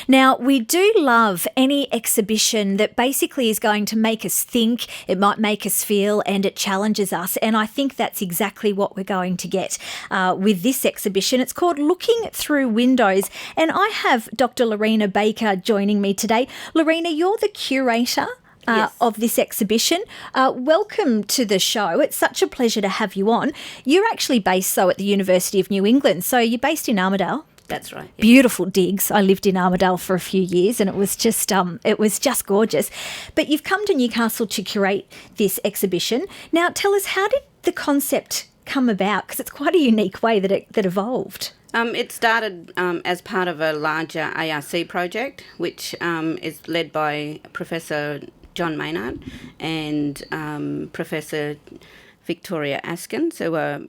Now, we do love any exhibition that basically is going to make us think, it might make us feel, and it challenges us. And I think that's exactly what we're going to get with this exhibition. It's called Looking Through Windows. And I have Dr Lorina Barker joining me today. Lorina, you're the curator Yes. of this exhibition. Welcome to the show. It's such a pleasure to have you on. You're actually based, at the University of New England. So you're based in Armidale. That's right. Yeah. Beautiful digs. I lived in Armidale for a few years and it was just gorgeous. But you've come to Newcastle to curate this exhibition. Now tell us, how did the concept come about? Because it's quite a unique way that evolved. It started as part of a larger ARC project, which is led by Professor John Maynard and Professor Victoria Askins, who are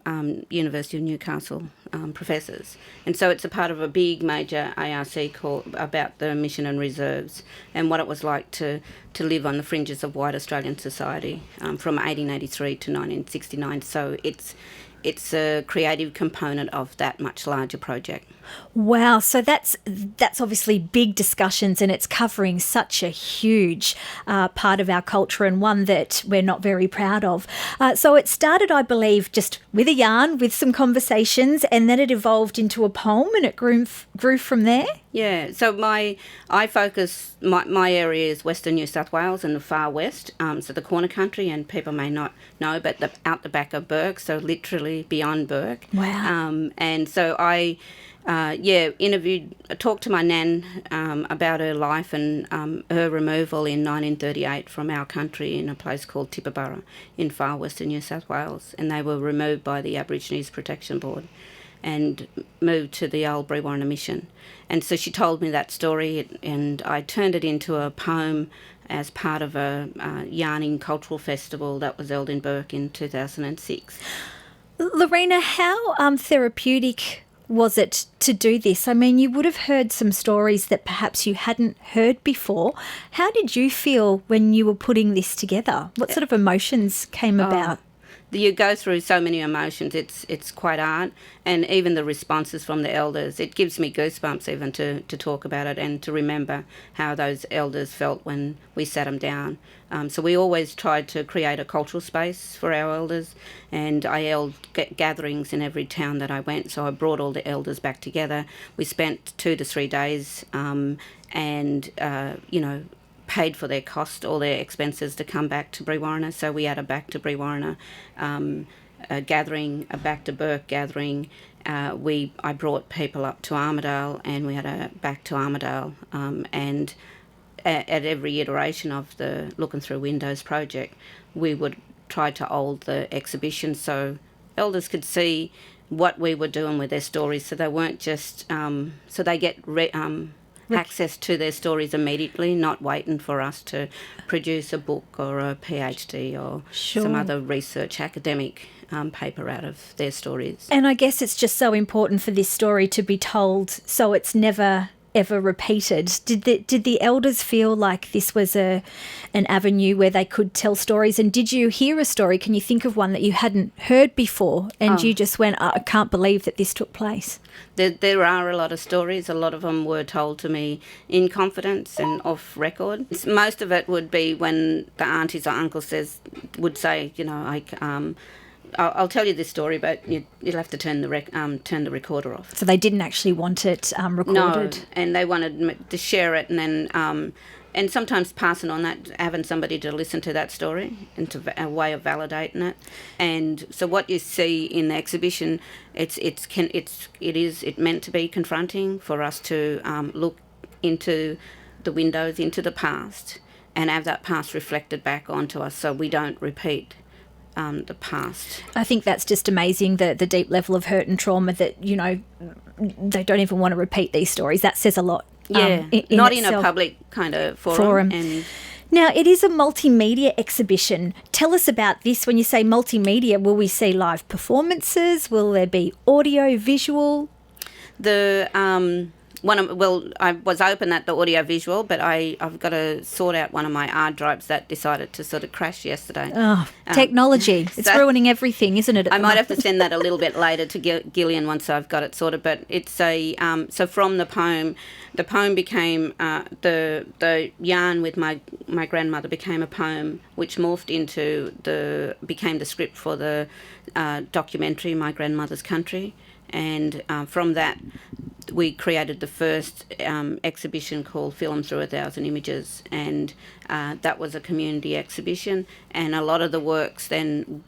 University of Newcastle professors. And so it's a part of a big major ARC called about the mission and reserves and what it was like to live on the fringes of white Australian society from 1883 to 1969. So it's a creative component of that much larger project. Wow, so that's obviously big discussions and it's covering such a huge part of our culture and one that we're not very proud of. So it started, I believe, just with a yarn, with some conversations, and then it evolved into a poem and it grew from there? Yeah, so my area is Western New South Wales and the far west, so the corner country, and people may not know, but out the back of Bourke, so literally beyond Bourke. Wow. And so I talked to my nan about her life and her removal in 1938 from our country in a place called Tibooburra in far western New South Wales, and they were removed by the Aborigines Protection Board and moved to the old Brewarrina Mission. And so she told me that story, and I turned it into a poem as part of a yarning cultural festival that was held in Bourke in 2006. Lorina, how therapeutic was it to do this? I mean, you would have heard some stories that perhaps you hadn't heard before. How did you feel when you were putting this together? What sort of emotions came about? You go through so many emotions. It's quite hard, and even the responses from the elders, it gives me goosebumps even to talk about it and to remember how those elders felt when we sat them down. So we always tried to create a cultural space for our elders, and I held gatherings in every town that I went. So I brought all the elders back together. We spent 2 to 3 days and paid for their cost, all their expenses to come back to Brewarrina. So we had a back to Brewarrina gathering, a back to Bourke gathering. I brought people up to Armidale, and we had a back to Armidale. And at every iteration of the Looking Through Windows project, we would try to hold the exhibition so elders could see what we were doing with their stories, so they weren't just so they get access to their stories immediately, not waiting for us to produce a book or a PhD or some other research academic paper out of their stories. And I guess it's just so important for this story to be told so it's never ever repeated. Did the elders feel like this was an avenue where they could tell stories? And did you hear a story? Can you think of one that you hadn't heard before and you just went, I can't believe that this took place? There are a lot of stories. A lot of them were told to me in confidence and off record. Most of it would be when the aunties or uncles would say, I'll tell you this story, but you'll have to turn the recorder off. So they didn't actually want it recorded? No, and they wanted to share it and then and sometimes passing on that, having somebody to listen to that story and to a way of validating it. And so what you see in the exhibition, it's meant to be confronting for us to look into the windows, into the past, and have that past reflected back onto us so we don't repeat the past. I think that's just amazing, the deep level of hurt and trauma that, they don't even want to repeat these stories. That says a lot. Yeah, not in a public kind of forum. And now, it is a multimedia exhibition. Tell us about this. When you say multimedia, will we see live performances? Will there be audio, visual? I was open at the audio-visual, but I've got to sort out one of my hard drives that decided to sort of crash yesterday. Oh, technology. It's ruining everything, isn't it? I might have to send that a little bit later to Gillian once I've got it sorted, but it's so from the poem became, the yarn with my grandmother became a poem, which morphed into became the script for the documentary, My Grandmother's Country. And from that, we created the first exhibition called Film Through 1,000 Images, and that was a community exhibition, and a lot of the works then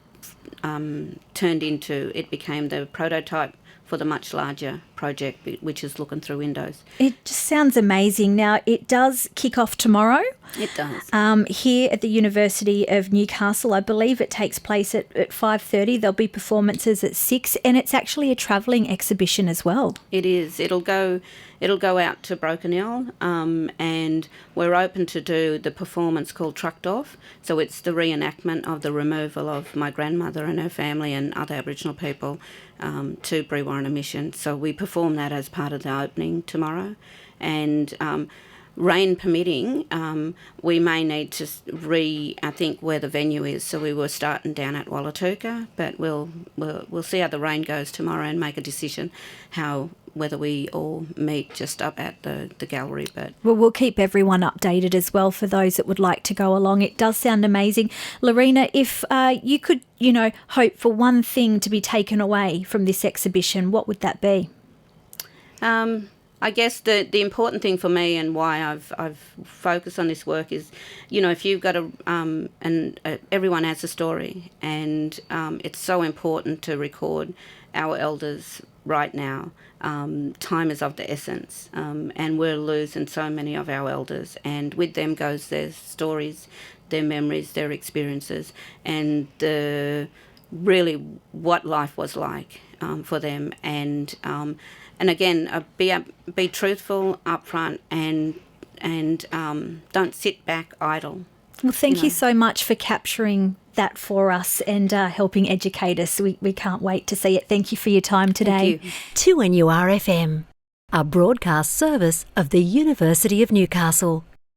it became the prototype for the much larger project, which is Looking Through Windows. It just sounds amazing. Now, it does kick off tomorrow. It does. Here at the University of Newcastle. I believe it takes place at 5:30. There'll be performances at 6, and it's actually a travelling exhibition as well. It is. It'll go out to Broken Hill, and we're open to do the performance called Trucked Off. So it's the reenactment of the removal of my grandmother and her family and other Aboriginal people to Brewarrina Mission. So we perform that as part of the opening tomorrow, and rain permitting, we may need to I think where the venue is. So we were starting down at Wallatuka, but we'll see how the rain goes tomorrow and make a decision whether we all meet just up at the gallery. But we'll keep everyone updated as well for those that would like to go along. It does sound amazing. Lorina, if you could, hope for one thing to be taken away from this exhibition, what would that be? I guess the important thing for me and why I've focused on this work is, if you've got everyone has a story, and it's so important to record our elders right now. Time is of the essence, and we're losing so many of our elders, and with them goes their stories, their memories, their experiences, and really what life was like for them, and again, be truthful, upfront, and don't sit back idle. Well, thank you so much for capturing that for us and helping educate us. We can't wait to see it. Thank you for your time today. Thank you. 2NURFM, a broadcast service of the University of Newcastle.